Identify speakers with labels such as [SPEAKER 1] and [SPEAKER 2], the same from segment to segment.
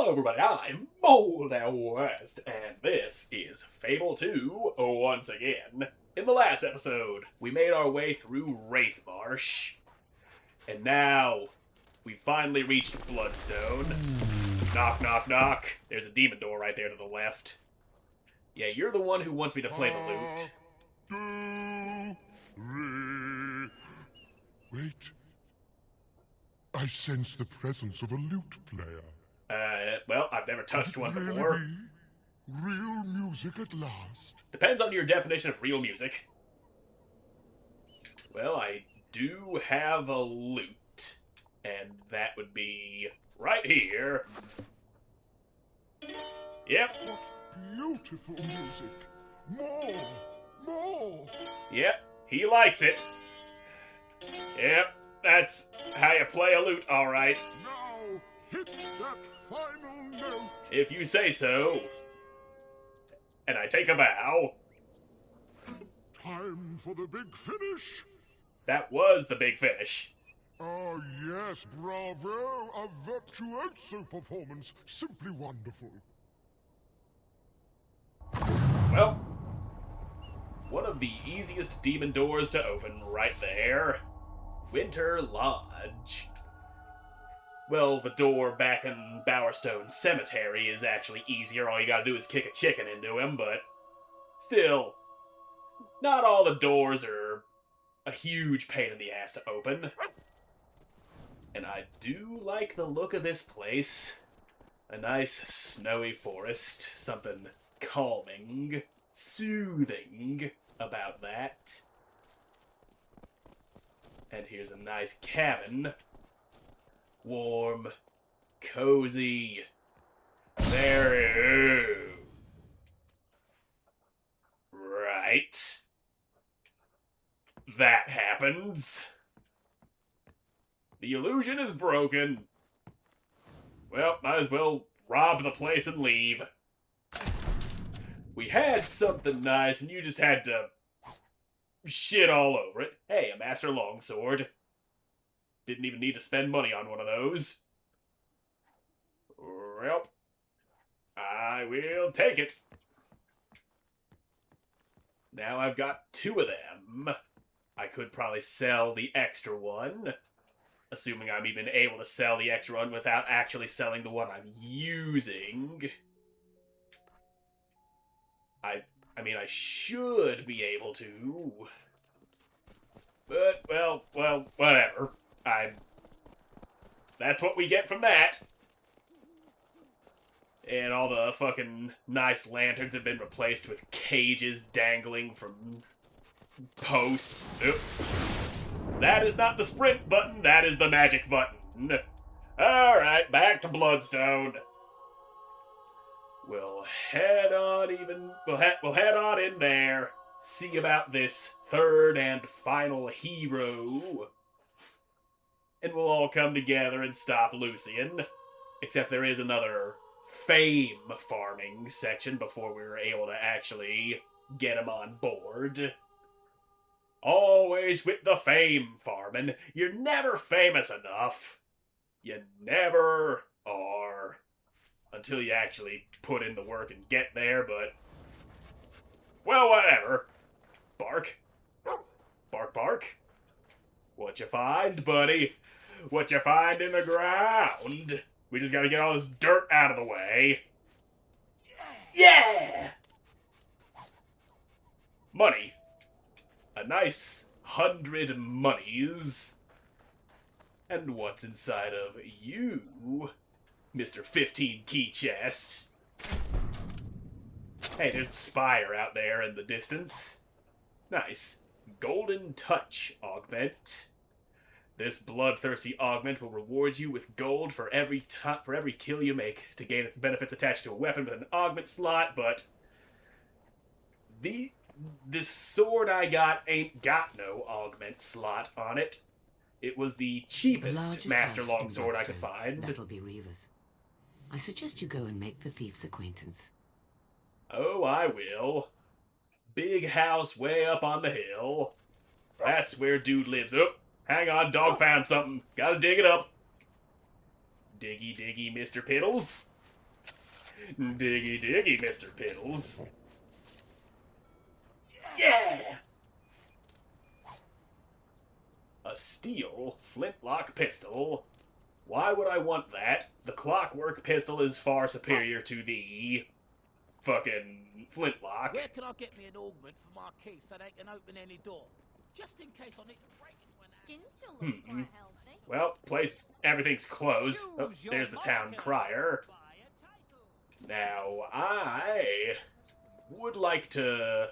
[SPEAKER 1] Hello everybody, I'm Moldy and this is Fable 2 once again. In the last episode, we made our way through Wraith Marsh, and now we finally reached Bloodstone. Knock, knock, knock. There's a demon door right there to the left. Yeah, you're the one who wants me to play the lute.
[SPEAKER 2] Wait. I sense the presence of a lute player.
[SPEAKER 1] Well, I've never touched one
[SPEAKER 2] Could it
[SPEAKER 1] before.
[SPEAKER 2] really be real music at last?
[SPEAKER 1] Depends on your definition of real music. Well, I do have a lute, and that would be right here. Yep.
[SPEAKER 2] What beautiful music. More.
[SPEAKER 1] Yep, he likes it. Yep, that's how you play a lute, alright.
[SPEAKER 2] Now, hit that final note.
[SPEAKER 1] If you say so. And I take a bow.
[SPEAKER 2] Time for the big finish.
[SPEAKER 1] That was the big finish.
[SPEAKER 2] Oh, yes, bravo. A virtuoso performance. Simply wonderful.
[SPEAKER 1] Well, one of the easiest demon doors to open right there. Winter Lodge. Well, the door back in Bowerstone Cemetery is actually easier. All you gotta do is kick a chicken into him, but still, not all the doors are a huge pain in the ass to open. And I do like the look of this place. A nice snowy forest, something calming, soothing about that. And here's a nice cabin. Warm, cozy. There. Right. That happens. The illusion is broken. Well, might as well rob the place and leave. We had something nice and you just had to shit all over it. Hey, a Master Longsword. Didn't even need to spend money on one of those. Well, I will take it. Now I've got two of them. I could probably sell the extra one. Assuming I'm even able to sell the extra one without actually selling the one I'm using. I mean, I should be able to. But, well, whatever. That's what we get from that. And all the fucking nice lanterns have been replaced with cages dangling from posts. Oop. That is not the sprint button, that is the magic button. Alright, back to Bloodstone. We'll head on in there. See about this third and final hero. And we'll all come together and stop Lucian. Except there is another fame farming section before we were able to actually get him on board. Always with the fame farming. You're never famous enough. You never are. Until you actually put in the work and get there, but... well, whatever. Bark. Bark, bark. What you find, buddy? What you find in the ground? We just gotta get all this dirt out of the way. Yeah! Money. A nice 100 monies. And what's inside of you, Mr. 15 key chest? Hey, there's a spire out there in the distance. Nice. Golden Touch augment. This bloodthirsty augment will reward you with gold for every kill you make to gain its benefits attached to a weapon with an augment slot, but this sword I got ain't got no augment slot on it. It was the cheapest Master Longsword I could find.
[SPEAKER 3] That'll be Reva's. I suggest you go and make the thief's acquaintance.
[SPEAKER 1] Oh, I will. Big house way up on the hill. That's where dude lives. Oh, hang on, dog found something. Gotta dig it up. Diggy diggy, Mr. Piddles. Diggy diggy, Mr. Piddles. Yeah! A steel flintlock pistol. Why would I want that? The clockwork pistol is far superior to the fucking flintlock.
[SPEAKER 4] Where can I get me an augment for my key so they can open any door? Just in case I need to break it when
[SPEAKER 5] Skin still looks quite healthy.
[SPEAKER 1] Well, everything's closed. Oh, there's the town crier. Now, I would like to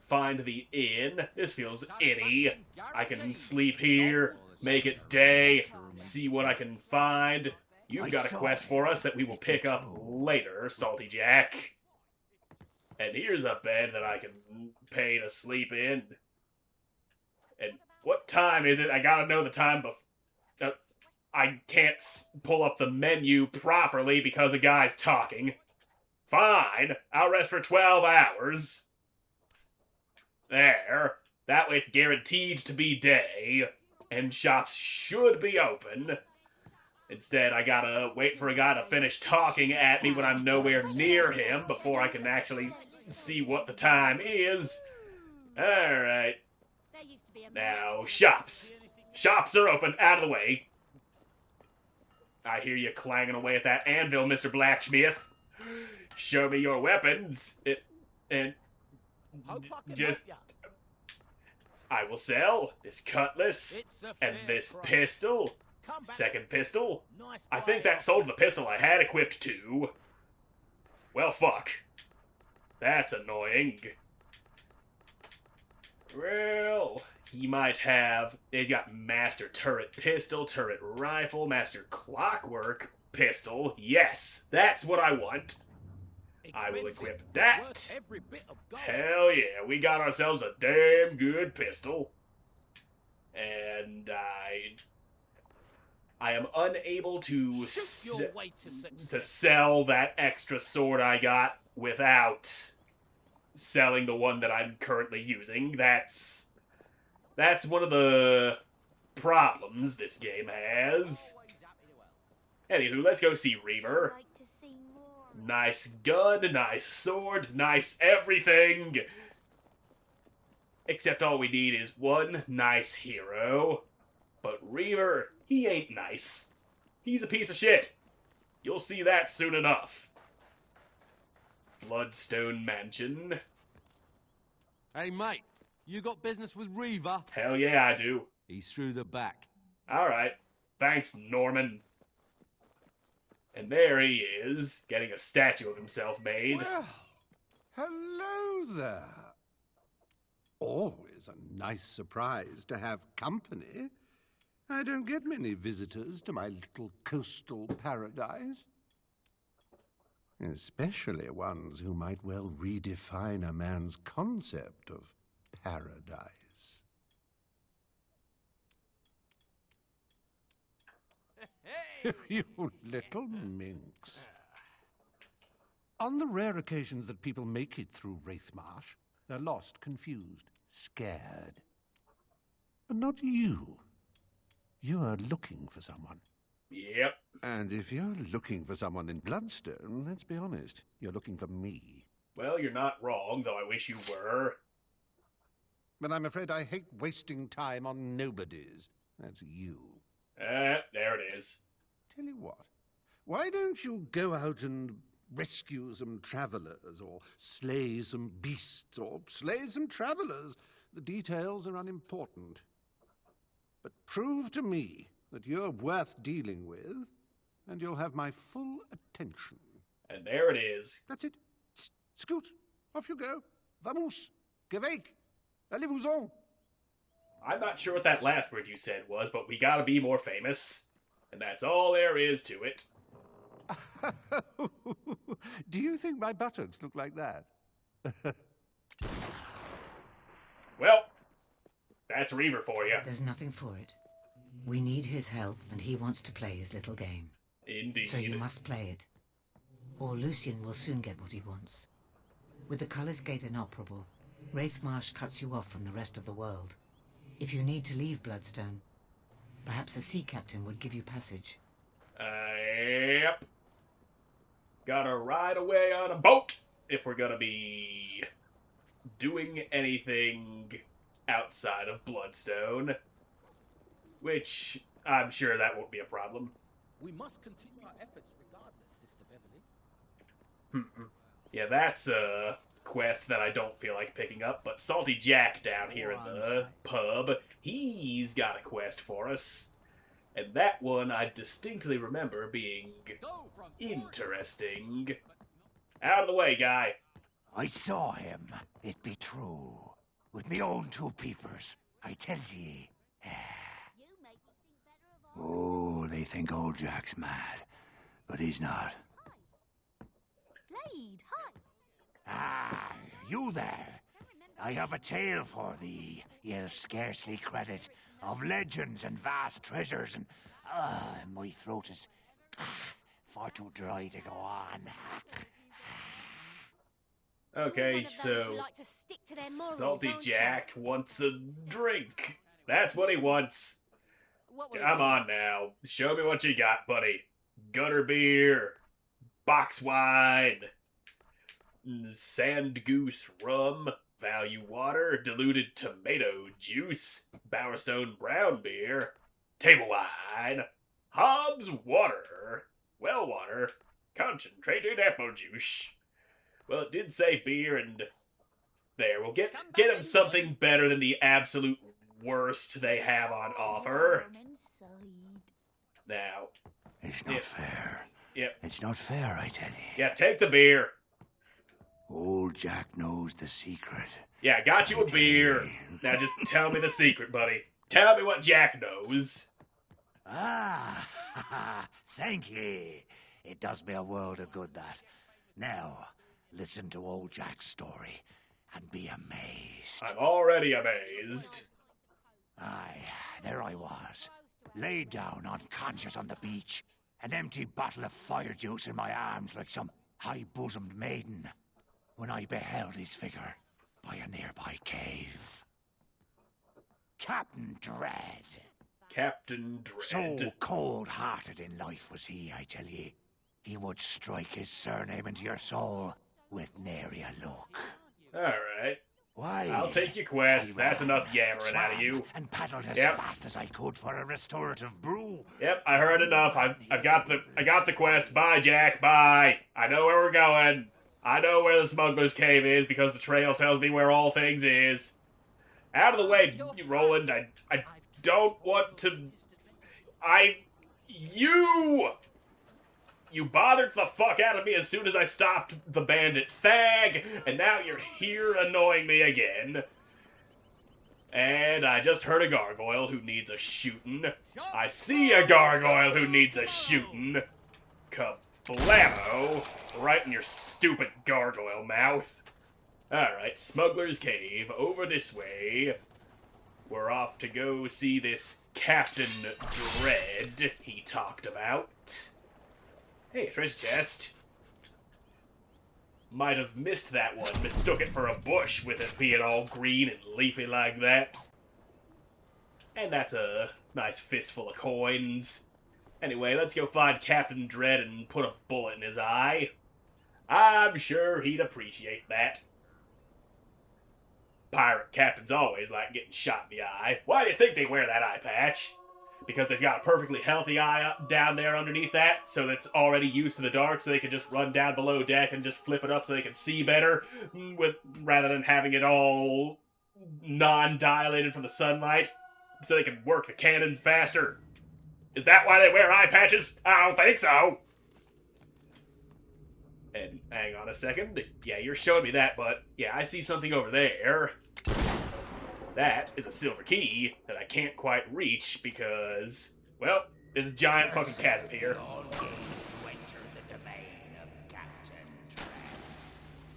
[SPEAKER 1] find the inn. This feels inny. I can sleep here, make it day, see what I can find. You've got a quest for us that we will pick up later, Salty Jack. And here's a bed that I can pay to sleep in. And what time is it? I gotta know the time before. I can't pull up the menu properly because a guy's talking. Fine, I'll rest for 12 hours. There. That way it's guaranteed to be day, and shops should be open. Instead, I gotta wait for a guy to finish talking at me when I'm nowhere near him before I can actually see what the time is. Alright. Now, shops. Shops are open. Out of the way. I hear you clanging away at that anvil, Mr. Blacksmith. Show me your weapons. I will sell this cutlass and this pistol. Second pistol. I think that sold the pistol I had equipped too. Well, fuck. That's annoying. Well, he might have... He's got Master Turret Pistol, Turret Rifle, Master Clockwork Pistol. Yes, that's what I want. I will equip that. Hell yeah, we got ourselves a damn good pistol. And I am unable to sell that extra sword I got without selling the one that I'm currently using. That's one of the problems this game has. Anywho, let's go see Reaver. Nice gun, nice sword, nice everything. Except all we need is one nice hero. But Reaver, he ain't nice. He's a piece of shit. You'll see that soon enough. Bloodstone Mansion.
[SPEAKER 6] Hey, mate, you got business with Reaver?
[SPEAKER 1] Hell yeah, I do.
[SPEAKER 6] He's through the back.
[SPEAKER 1] Alright. Thanks, Norman. And there he is, getting a statue of himself made.
[SPEAKER 7] Well, hello there. Always a nice surprise to have company. I don't get many visitors to my little coastal paradise. Especially ones who might well redefine a man's concept of paradise. You little minx. On the rare occasions that people make it through Wraithmarsh, they're lost, confused, scared. But not you. You are looking for someone.
[SPEAKER 1] Yep.
[SPEAKER 7] And if you're looking for someone in Bloodstone, let's be honest, you're looking for me.
[SPEAKER 1] Well, you're not wrong, though I wish you were.
[SPEAKER 7] But I'm afraid I hate wasting time on nobodies. That's you.
[SPEAKER 1] There it is.
[SPEAKER 7] Tell you what, why don't you go out and rescue some travelers, or slay some beasts, or slay some travelers? The details are unimportant. But prove to me that you're worth dealing with, and you'll have my full attention.
[SPEAKER 1] And there it is.
[SPEAKER 7] That's it. Scoot, off you go. Vamos, geweg, allez-vous-en.
[SPEAKER 1] I'm not sure what that last word you said was, but we gotta be more famous. And that's all there is to it.
[SPEAKER 7] Do you think my buttocks look like that?
[SPEAKER 1] Well, that's Reaver for you.
[SPEAKER 3] There's nothing for it. We need his help, and he wants to play his little game.
[SPEAKER 1] Indeed.
[SPEAKER 3] So you must play it. Or Lucian will soon get what he wants. With the Cullis Gate inoperable, Wraithmarsh cuts you off from the rest of the world. If you need to leave Bloodstone, perhaps a sea captain would give you passage.
[SPEAKER 1] Yep. Gotta ride away on a boat if we're gonna be doing anything outside of Bloodstone. Which, I'm sure that won't be a problem.
[SPEAKER 4] We must continue our efforts regardless, Sister Beverly.
[SPEAKER 1] Yeah, that's a quest that I don't feel like picking up, but Salty Jack down here in the pub, he's got a quest for us. And that one I distinctly remember being interesting. Out of the way, guy.
[SPEAKER 8] I saw him. It be true. With me own two peepers. I tells ye.
[SPEAKER 5] You make me think better of
[SPEAKER 8] Oh, they think old Jack's mad. But he's not.
[SPEAKER 5] Blade, hi.
[SPEAKER 8] Ah, you there. I have a tale for thee, ye'll scarcely credit, of legends and vast treasures, and my throat is far too dry to go on.
[SPEAKER 1] Okay, so Salty Jack wants a drink. That's what he wants. Come on now. Show me what you got, buddy. Gutter beer, box wine, sand goose rum, value water, diluted tomato juice, Bowerstone brown beer, table wine, Hobbs water, well water, concentrated apple juice. Well, it did say beer, and there, we'll get him something better than the absolute worst they have on offer. Now,
[SPEAKER 8] It's not fair.
[SPEAKER 1] Yep.
[SPEAKER 8] It's not fair, I tell ye.
[SPEAKER 1] Yeah, take the beer.
[SPEAKER 8] Old Jack knows the secret.
[SPEAKER 1] Yeah, I got you a beer. Now just tell me the secret, buddy. Tell me what Jack knows.
[SPEAKER 8] Ah, thank ye. It does me a world of good, that. Now, listen to old Jack's story and be amazed.
[SPEAKER 1] I'm already amazed.
[SPEAKER 8] Aye, there I was, laid down unconscious on the beach, an empty bottle of fire juice in my arms like some high-bosomed maiden, when I beheld his figure by a nearby cave. Captain Dread.
[SPEAKER 1] Captain Dread.
[SPEAKER 8] So cold-hearted in life was he, I tell ye. He would strike his surname into your soul with nary a look.
[SPEAKER 1] Alright.
[SPEAKER 8] Why?
[SPEAKER 1] I'll take your quest. That's enough yammering out of you.
[SPEAKER 8] And paddled as
[SPEAKER 1] Yep.
[SPEAKER 8] fast as I could for a restorative brew.
[SPEAKER 1] Yep, I heard enough. I got the quest. Bye, Jack. Bye. I know where we're going. I know where the smuggler's cave is because the trail tells me where all things is. Out of the way, Roland. I don't want to. You bothered the fuck out of me as soon as I stopped the bandit thag, and now you're here annoying me again. And I just heard a gargoyle who needs a shootin'. I see a gargoyle who needs a shootin'. Kablamo! Right in your stupid gargoyle mouth. Alright, Smuggler's Cave, over this way. We're off to go see this Captain Dread he talked about. Hey, a treasure chest. Might have missed that one, mistook it for a bush with it being all green and leafy like that. And that's a nice fistful of coins. Anyway, let's go find Captain Dread and put a bullet in his eye. I'm sure he'd appreciate that. Pirate captains always like getting shot in the eye. Why do you think they wear that eye patch? Because they've got a perfectly healthy eye up down there underneath that, so that's already used to the dark, so they can just run down below deck and just flip it up so they can see better, rather than having it all non-dilated from the sunlight, so they can work the cannons faster. Is that why they wear eye patches? I don't think so. And hang on a second. Yeah, you're showing me that, but yeah, I see something over there. That is a silver key that I can't quite reach because, well, there's a giant fucking chasm here.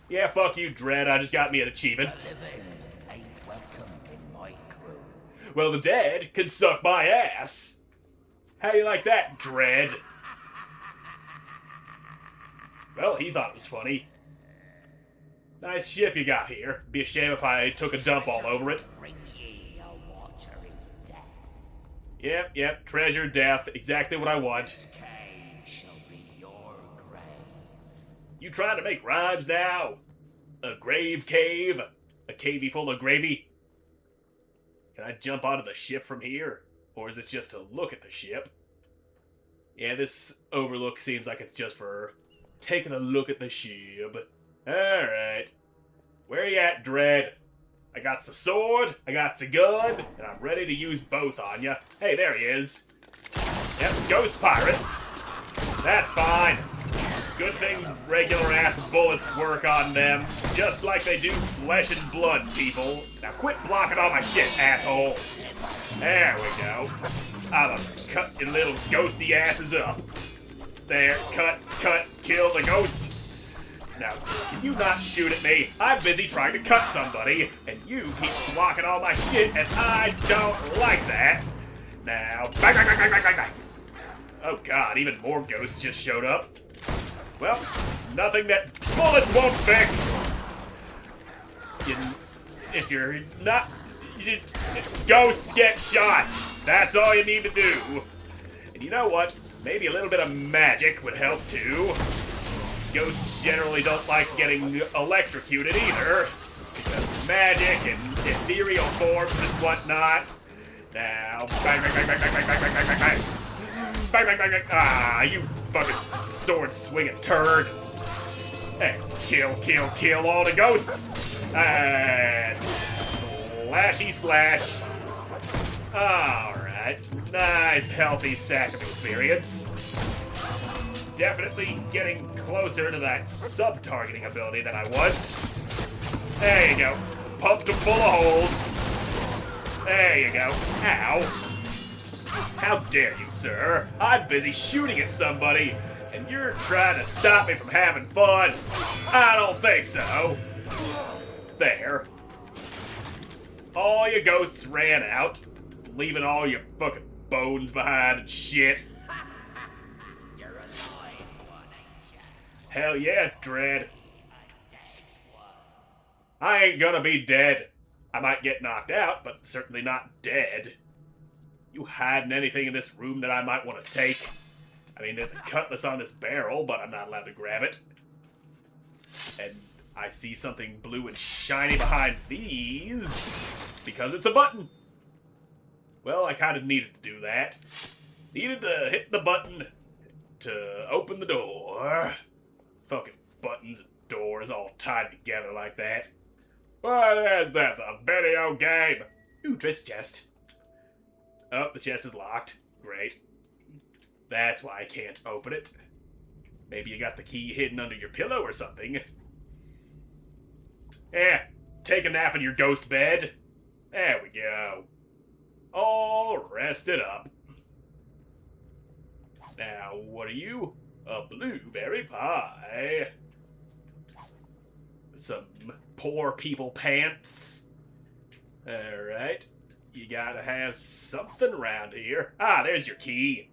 [SPEAKER 1] Yeah, fuck you, Dread. I just got me an achievement. Well, the dead can suck my ass. How do you like that, Dread? Well, he thought it was funny. Nice ship you got here. Be a shame if I took a dump all over it. Yep, treasure, death, exactly what I want. You trying to make rhymes now? A grave cave? A cavey full of gravy? Can I jump onto the ship from here? Or is this just to look at the ship? Yeah, this overlook seems like it's just for taking a look at the ship. Alright. Where you at, Dread? I got the sword, I got the gun, and I'm ready to use both on ya. Hey, there he is. Yep, ghost pirates. That's fine. Good thing regular-ass bullets work on them, just like they do flesh and blood, people. Now quit blocking all my shit, asshole. There we go. I'ma cut your little ghosty asses up. There, cut, kill the ghost. Now, can you not shoot at me? I'm busy trying to cut somebody, and you keep blocking all my shit, and I don't like that. Now, bang, bang, bang, bang, bang, bang, bang. Oh god, even more ghosts just showed up. Well, nothing that bullets won't fix. If you're not... Ghosts get shot. That's all you need to do. And you know what? Maybe a little bit of magic would help too. Ghosts generally don't like getting electrocuted either, because of magic and ethereal forms and whatnot. Now, bang, bang, bang, bang, bang, bang, bang, bang, bang, bang. Bang, bang, bang, bang. Ah, you fucking sword swinging turd. Hey, kill all the ghosts. And slashy slash. Alright. Nice, healthy sack of experience. Definitely getting closer to that sub-targeting ability that I want. There you go. Pumped him full of holes. There you go. Ow. How dare you, sir? I'm busy shooting at somebody, and you're trying to stop me from having fun. I don't think so. There. All your ghosts ran out, leaving all your fucking bones behind and shit. Hell yeah, Dread. I ain't gonna be dead. I might get knocked out, but certainly not dead. You hiding anything in this room that I might want to take? I mean, there's a cutlass on this barrel, but I'm not allowed to grab it. And I see something blue and shiny behind these, because it's a button. Well, I kind of needed to do that. Needed to hit the button to open the door. Fucking buttons and doors all tied together like that. What is this, a video game? Ooh, treasure chest. Oh, the chest is locked. Great. That's why I can't open it. Maybe you got the key hidden under your pillow or something. Eh, take a nap in your ghost bed. There we go. All rested up. Now, what are you? A blueberry pie. Some poor people pants. Alright. You gotta have something around here. Ah, there's your key.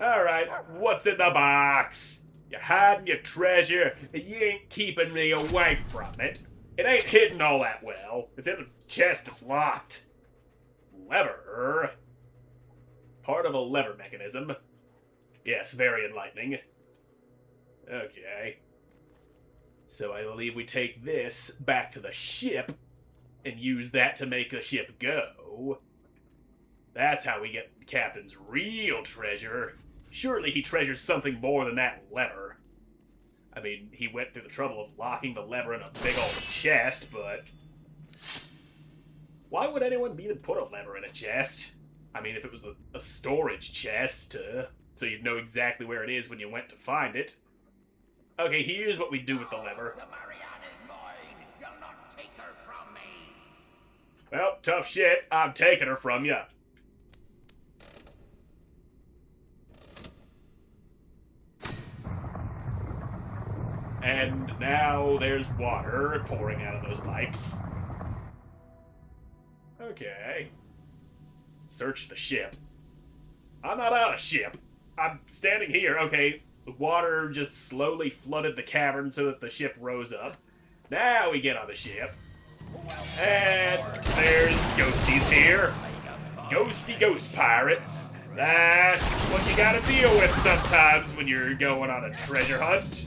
[SPEAKER 1] Alright, what's in the box? You're hiding your treasure, and you ain't keeping me away from it. It ain't hidden all that well. It's in the chest that's locked. Lever. Part of a lever mechanism. Yes, very enlightening. Okay. So I believe we take this back to the ship and use that to make the ship go. That's how we get the captain's real treasure. Surely he treasures something more than that lever. I mean, he went through the trouble of locking the lever in a big old chest, but... why would anyone even put a lever in a chest? I mean, if it was a storage chest, so you'd know exactly where it is when you went to find it. Okay, here's what we do with the lever.
[SPEAKER 4] The Marianne is mine. You'll not take her from me.
[SPEAKER 1] Well, tough shit. I'm taking her from you. And now there's water pouring out of those pipes. Okay. Search the ship. I'm not on a ship. I'm standing here. Okay, the water just slowly flooded the cavern so that the ship rose up. Now we get on the ship. And there's ghosties here. Ghosty ghost pirates. That's what you gotta deal with sometimes when you're going on a treasure hunt.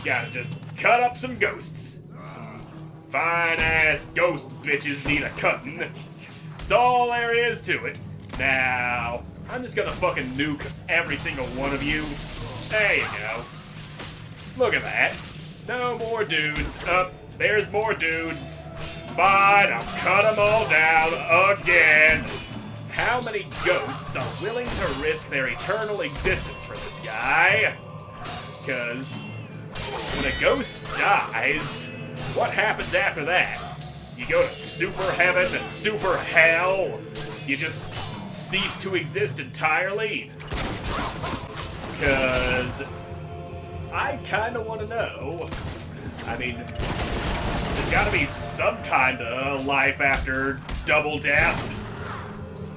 [SPEAKER 1] Gotta just cut up some ghosts. Some fine-ass ghost bitches need a cutting. That's all there is to it. Now, I'm just gonna fucking nuke every single one of you. There you go. Look at that. No more dudes. There's more dudes. Fine, I'll cut them all down again. How many ghosts are willing to risk their eternal existence for this guy? Because when a ghost dies, what happens after that? You go to super heaven and super hell? You just cease to exist entirely? Because I kind of want to know. I mean, there's got to be some kind of life after double death.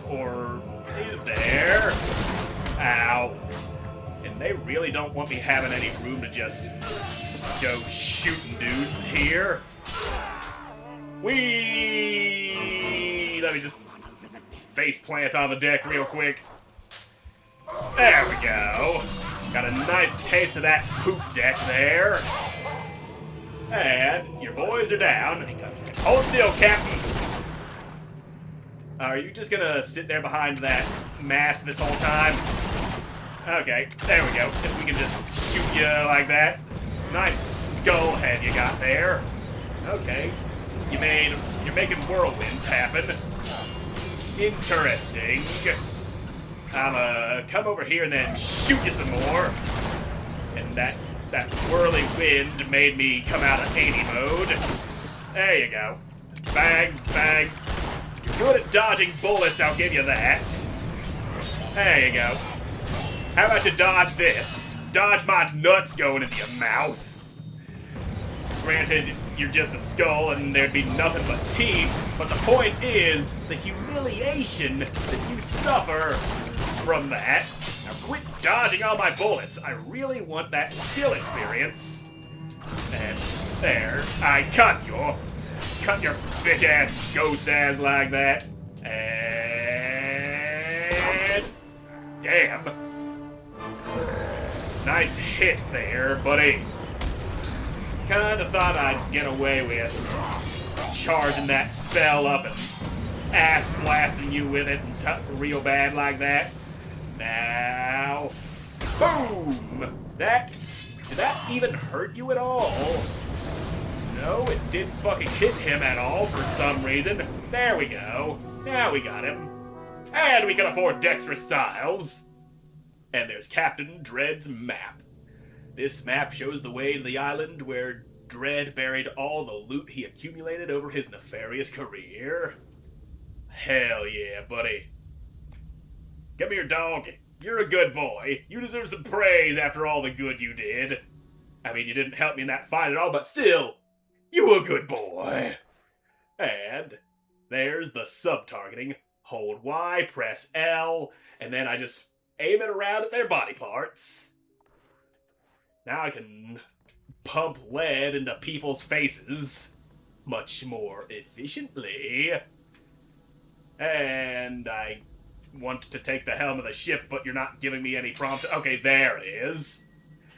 [SPEAKER 1] Or is there? Ow. And they really don't want me having any room to just go shooting dudes here. Whee! Let me just face plant on the deck real quick. There we go. Got a nice taste of that poop deck there. And your boys are down. Hold still, Captain. Are you just gonna sit there behind that mast this whole time? Okay, there we go. If we can just shoot you like that. Nice skull head you got there. Okay. You're making whirlwinds happen. Interesting. I'ma come over here and then shoot you some more. And that whirly wind made me come out of 80 mode. There you go. Bang, bang. You're good at dodging bullets, I'll give you that. There you go. How about you dodge this? Dodge my nuts going into your mouth. Granted, you're just a skull and there'd be nothing but teeth, but the point is the humiliation that you suffer from that. Now quit dodging all my bullets. I really want that skill experience. And there, I cut your bitch-ass ghost ass like that. And damn. Nice hit there, buddy. Kinda thought I'd get away with charging that spell up and ass blasting you with it and real bad like that. Now, boom! Did that even hurt you at all? No, it didn't fucking hit him at all for some reason. There we go. Now we got him. And we can afford dexterous styles. And there's Captain Dread's map. This map shows the way to the island where Dread buried all the loot he accumulated over his nefarious career. Hell yeah, buddy. Come here, dog. You're a good boy. You deserve some praise after all the good you did. I mean, you didn't help me in that fight at all, but still, you were a good boy. And there's the sub-targeting. Hold Y, press L, and then I just aim it around at their body parts. Now I can pump lead into people's faces much more efficiently. And I want to take the helm of the ship, but you're not giving me any prompt. Okay, there it is.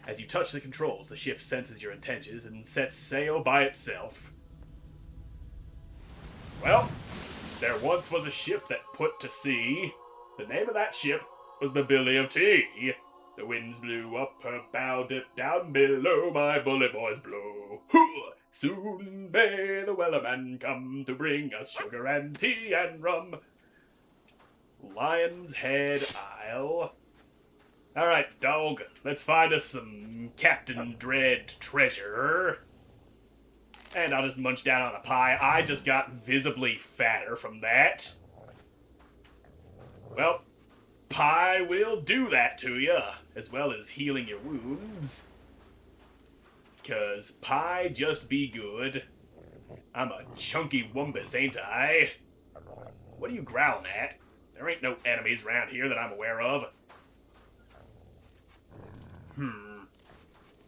[SPEAKER 1] As you touch the controls, the ship senses your intentions and sets sail by itself. Well, there once was a ship that put to sea. The name of that ship was the Billy of Tea. The winds blew up her bow, dipped down below, my bullet boys blow. Hoo! Soon may the wellerman come to bring us sugar and tea and rum. Lion's Head Isle. Alright, dog, let's find us some Captain Dread treasure. And I'll just munch down on a pie. I just got visibly fatter from that. Well, pie will do that to you, as well as healing your wounds. 'Cause pie just be good. I'm a chunky wumpus, ain't I? What are you growling at? There ain't no enemies around here that I'm aware of.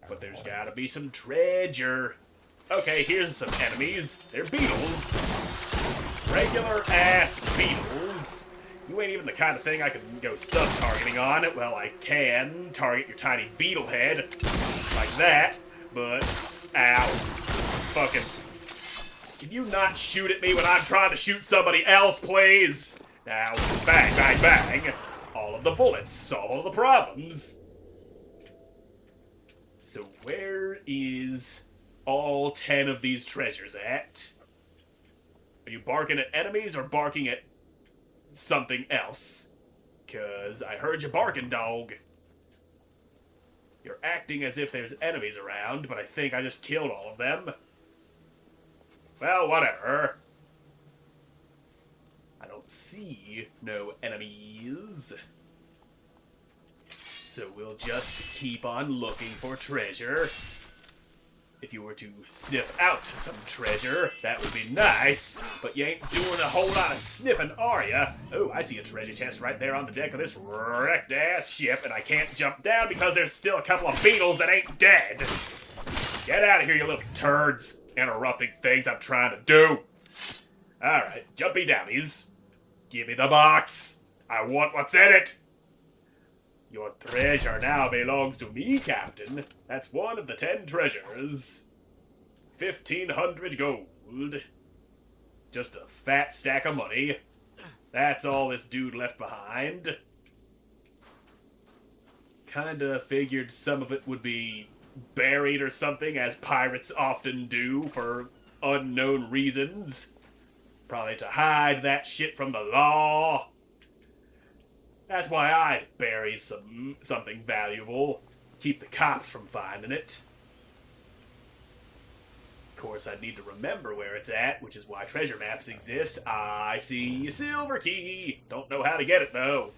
[SPEAKER 1] But there's gotta be some treasure. Okay, here's some enemies. They're beetles. Regular ass beetles. You ain't even the kind of thing I can go sub-targeting on. Well, I can target your tiny beetle head. Like that. but... Ow. Fucking... Can you not shoot at me when I'm trying to shoot somebody else, please? Now, bang, bang, bang. All of the bullets solve all the problems. So where is all 10 of these treasures at? Are you barking at enemies or barking at something else? 'Cause I heard you barking, dog. You're acting as if there's enemies around, but I think I just killed all of them. Well, whatever. I don't see no enemies. So we'll just keep on looking for treasure. If you were to sniff out some treasure, that would be nice, but you ain't doing a whole lot of sniffing, are ya? Oh, I see a treasure chest right there on the deck of this wrecked-ass ship, and I can't jump down because there's still a couple of beetles that ain't dead. Get out of here, you little turds, interrupting things I'm trying to do. Alright, jumpy downies. Give me the box. I want what's in it. Your treasure now belongs to me, Captain. That's one of the 10 treasures. 1,500 gold. Just a fat stack of money. That's all this dude left behind. Kinda figured some of it would be buried or something, as pirates often do for unknown reasons. Probably to hide that shit from the law. That's why I'd bury something valuable. Keep the cops from finding it. Of course, I'd need to remember where it's at, which is why treasure maps exist. I see a silver key. Don't know how to get it, though.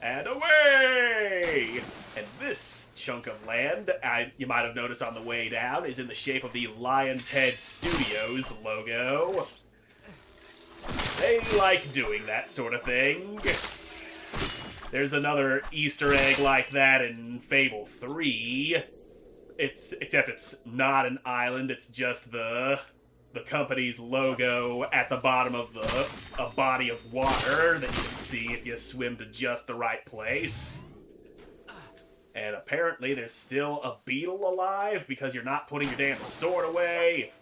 [SPEAKER 1] And away! And this chunk of land, you might have noticed on the way down, is in the shape of the Lion's Head Studios logo. They like doing that sort of thing. There's another Easter egg like that in Fable 3. Except it's not an island, it's just the company's logo at the bottom of a body of water that you can see if you swim to just the right place. And apparently there's still a beetle alive because you're not putting your damn sword away.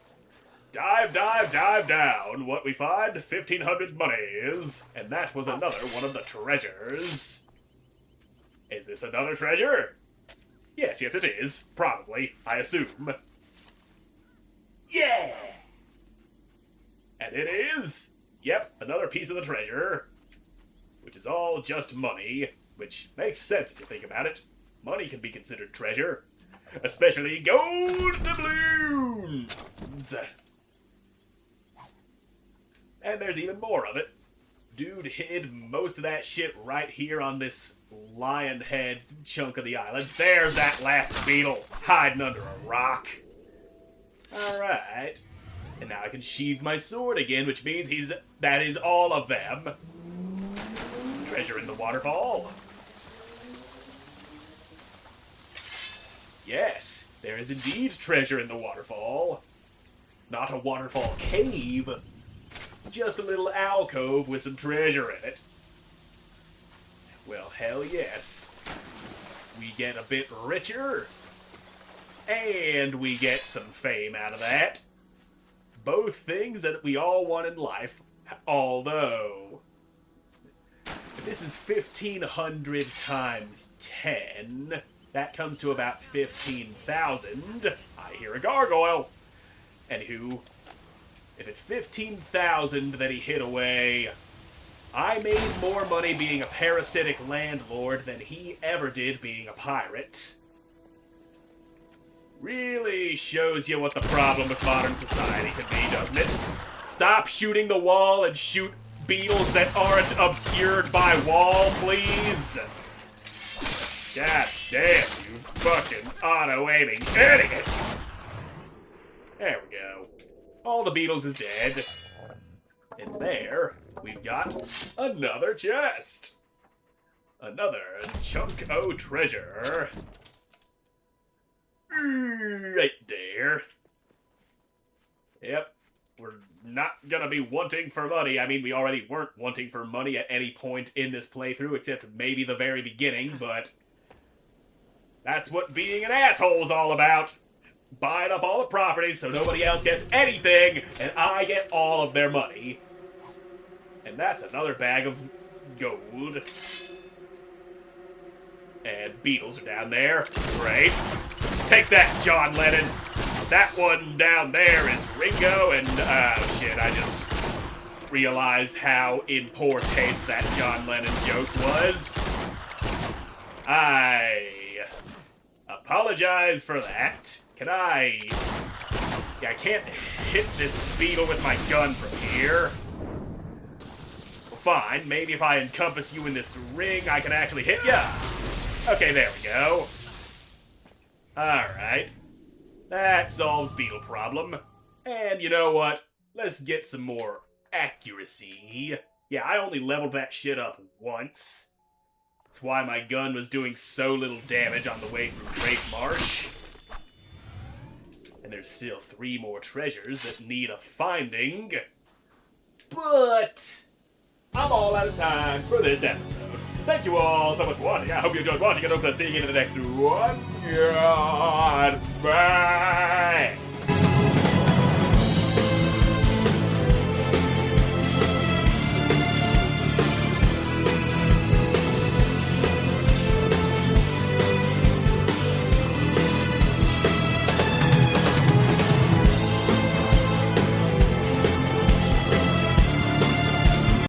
[SPEAKER 1] Dive, dive, dive down. What we find? 1,500 monies. And that was another one of the treasures. Is this another treasure? Yes, yes it is. Probably, I assume. Yeah! And it is, yep, another piece of the treasure. Which is all just money. Which makes sense if you think about it. Money can be considered treasure. Especially gold doubloons! And there's even more of it. Dude hid most of that shit right here on this lion head chunk of the island. There's that last beetle hiding under a rock. Alright. And now I can sheathe my sword again, which means that is all of them. Treasure in the waterfall. Yes, there is indeed treasure in the waterfall. Not a waterfall cave. Just a little alcove with some treasure in it. Well, hell yes. We get a bit richer. And we get some fame out of that. Both things that we all want in life. Although, if this is 1,500 times 10, that comes to about 15,000. I hear a gargoyle. Anywho, if it's 15,000 that he hid away, I made more money being a parasitic landlord than he ever did being a pirate. Really shows you what the problem with modern society can be, doesn't it? Stop shooting the wall and shoot beetles that aren't obscured by wall, please. God damn, you fucking auto-aiming idiot! There we go. All the beetles is dead. And there, we've got another chest. Another chunk o' treasure. Right there. Yep. We're not gonna be wanting for money. I mean, we already weren't wanting for money at any point in this playthrough, except maybe the very beginning, but that's what being an asshole's all about. buying up all the properties so nobody else gets anything, and I get all of their money. And that's another bag of gold. And beetles are down there. Great. Take that, John Lennon. That one down there is Ringo, and, shit, I just realized how in poor taste that John Lennon joke was. I apologize for that. Can I... Yeah, I can't hit this beetle with my gun from here. Well, fine. Maybe if I encompass you in this ring, I can actually hit ya. Okay, there we go. Alright. That solves beetle problem. And you know what? Let's get some more accuracy. Yeah, I only leveled that shit up once. That's why my gun was doing so little damage on the way through Great Marsh. And there's still 3 more treasures that need a finding. But I'm all out of time for this episode. So thank you all so much for watching. I hope you enjoyed watching, and I hope to see you in the next one. Goodbye.